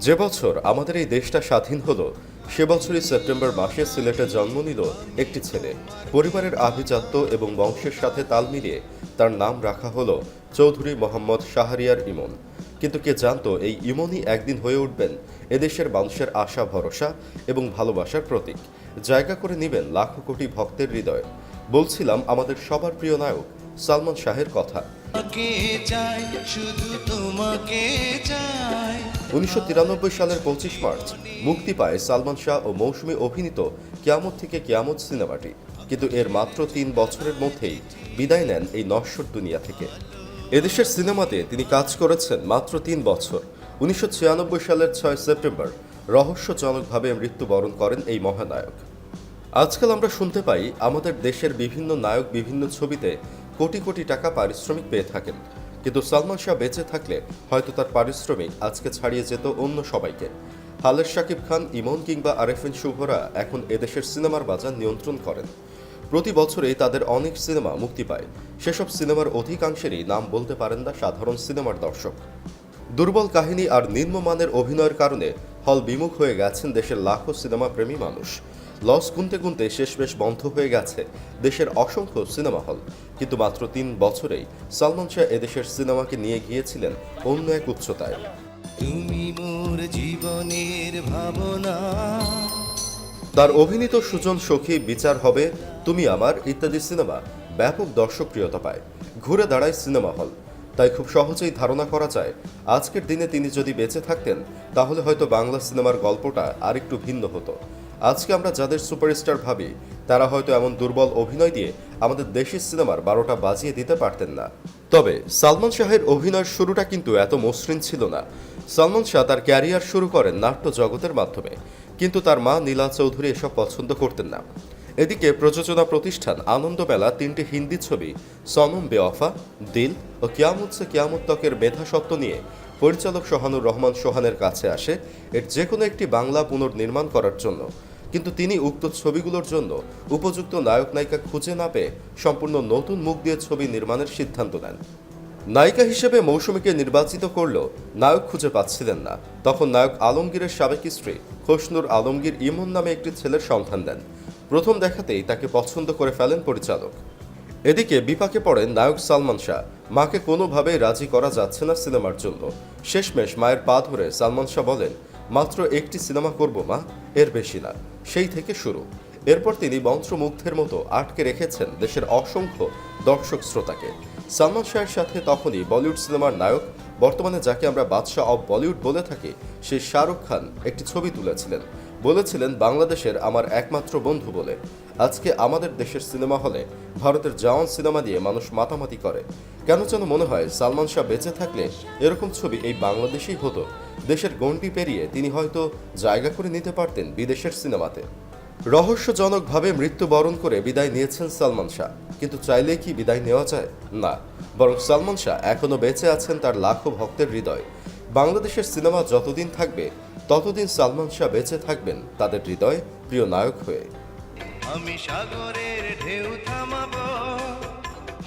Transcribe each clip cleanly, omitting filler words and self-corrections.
যে বছর আমাদের এই দেশটা স্বাধীন হলো সে বছরই সেপ্টেম্বর মাসে সিলেটে জন্ম নিল একটি ছেলে। পরিবারের আভিজাত্য এবং বংশের সাথে তাল মিলিয়ে তার নাম রাখা হলো চৌধুরী মোহাম্মদ শাহরিয়ার ইমন। কিন্তু কে জানতো এই ইমনই একদিন হয়ে উঠবেন এদেশের মানুষের আশা ভরসা এবং ভালোবাসার প্রতীক, জায়গা করে নেবেন লাখো কোটি ভক্তের হৃদয়ে। বলছিলাম আমাদের সবার প্রিয় নায়ক সালমান শাহের কথা। 1993 সালের 25 মার্চ মুক্তি পায় সালমান শাহ ও মৌসুমী অভিনীত কিয়ামত থেকে কিয়ামত সিনেমাটি। কিন্তু এর মাত্র 3 বছরের মধ্যেই বিদায় নেন এই নশ্বর দুনিয়া থেকে। এদেশের সিনেমাতে তিনি কাজ করেছেন মাত্র 3 বছর। 1996 সালের 6 সেপ্টেম্বর রহস্যজনকভাবে মৃত্যুবরণ করেন এই মহানায়ক। আজকাল আমরা শুনতে পাই আমাদের দেশের বিভিন্ন নায়ক বিভিন্ন ছবিতে কোটি কোটি টাকা পারিশ্রমিক পেয়ে থাকেন, কিন্তু সালমান শাহ বেঁচে থাকলে হয়তো তার পারিশ্রমিক আজকে ছাড়িয়ে যেত অন্য সবাইকে। হালের শাকিব খান, ইমন কিংবা আরেফিন শুভরা এখন এদেশের সিনেমার বাজার নিয়ন্ত্রণ করেন। প্রতি বছরেই তাদের অনেক সিনেমা মুক্তি পায়। সেসব সিনেমার অধিকাংশেরই নাম বলতে পারেন না সাধারণ সিনেমার দর্শক। দুর্বল কাহিনী আর নিম্নমানের অভিনয়ের কারণে হল বিমুখ হয়ে গেছেন দেশের লাখো সিনেমা প্রেমী মানুষ। লস গুনতে গুনতে শেষমেশ বন্ধ হয়ে গেছে দেশের অসংখ্য সিনেমা হল। কিন্তু মাত্র 3 বছরেই সালমান শাহ এদেশের সিনেমাকে নিয়ে গিয়েছিলেন অন্য এক উচ্চতায়। তুমি মোর জীবনের ভাবনা। তার অভিনীত সুজন সখী, বিচার হবে, তুমি আমার ইত্যাদি সিনেমা ব্যাপক দর্শকপ্রিয়তা পায়, ঘুরে দাঁড়ায় সিনেমা হল। তাই খুব সহজেই ধারণা করা যায় আজকের দিনে তিনি যদি বেঁচে থাকতেন তাহলে হয়তো বাংলা সিনেমার গল্পটা আরেকটু ভিন্ন হতো। আজকে আমরা যাদের সুপারস্টার ভাবি তারা হয়তো এমন দুর্বল অভিনয় দিয়ে আমাদের দেশি সিনেমার 12টা বাজিয়ে দিতে পারতেন না। তবে সালমান শাহের অভিনয়ের শুরুটা কিন্তু এত মসৃণ ছিল না। সালমান শাহ তার ক্যারিয়ার শুরু করেন নাট্য জগতের মাধ্যমে, কিন্তু তার মা নীলা চৌধুরী এসব পছন্দ করতেন না। এদিকে প্রযোজনা প্রতিষ্ঠান আনন্দমেলা 3টি হিন্দি ছবি সনম বেওয়াফা, দিল ও কিয়ামত সে কিয়ামত তকের মেধাস্বত্ব নিয়ে পরিচালক সোহানুর রহমান সোহানের কাছে আসে এর যে কোনো একটি বাংলা পুনর্নির্মাণ করার জন্য। কিন্তু তিনি উক্ত ছবিগুলোর জন্য উপযুক্ত নায়ক নায়িকা খুঁজে না পেয়ে সম্পূর্ণ নতুন মুখ দিয়ে ছবি নির্মাণের সিদ্ধান্ত নেন। নায়িকা হিসেবে মৌসুমীকে নির্বাচিত করলেও নায়ক খুঁজে পাচ্ছিলেন না। তখন নায়ক আলমগীরের সাবেক স্ত্রী খোসনুর আলমগীর ইমন নামে একটি ছেলের সন্ধান দেন। প্রথম দেখাতেই তাকে পছন্দ করে ফেলেন পরিচালক। এদিকে বিপাকে পড়েন নায়ক সালমান শাহ। মাকে কোনোভাবেই রাজি করা যাচ্ছে না সিনেমার জন্য। শেষমেশ মায়ের পা ধরে সালমান শাহ বলেন, মাত্র একটি সিনেমা করব মা, এর বেশি না। সেই থেকে শুরু। এরপর তিনি মন্ত্রমুগ্ধের মতো আটকে রেখেছেন দেশের অসংখ্য দর্শক শ্রোতাকে। সালমান শাহের সাথে তখনই বলিউড সিনেমার নায়ক, বর্তমানে যাকে আমরা বাদশাহ অব বলিউড বলে থাকি, সেই শাহরুখ খান একটি ছবি তুলেছিলেন। বলেছিলেন বাংলাদেশের আমার একমাত্র বন্ধু বলে। আজকে আমাদের দেশের সিনেমা হলে ভারতের জওয়ান সিনেমা দিয়ে মানুষ মাতামাতি করে। কেন যেন মনে হয় সালমান শাহ বেঁচে থাকলে এরকম ছবি এই বাংলাদেশেই হতো। দেশের গণ্ডি পেরিয়ে তিনি হয়তো জায়গা করে নিতে পারতেন বিদেশের সিনেমাতে। রহস্যজনকভাবে মৃত্যুবরণ করে বিদায় নিয়েছেন সালমান শাহ। কিন্তু চাইলে কি বিদায় নেওয়া যায়? না, বরং সালমান শাহ এখনো বেঁচে আছেন তার লাখো ভক্তের হৃদয়ে। বাংলাদেশের সিনেমা যতদিন থাকবে ততদিন সালমান শাহ বেঁচে থাকবেন তাদের হৃদয়ে প্রিয় নায়ক হয়ে। আমি সাগরের ঢেউ থামাবো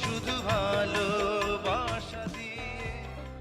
শুধু ভালো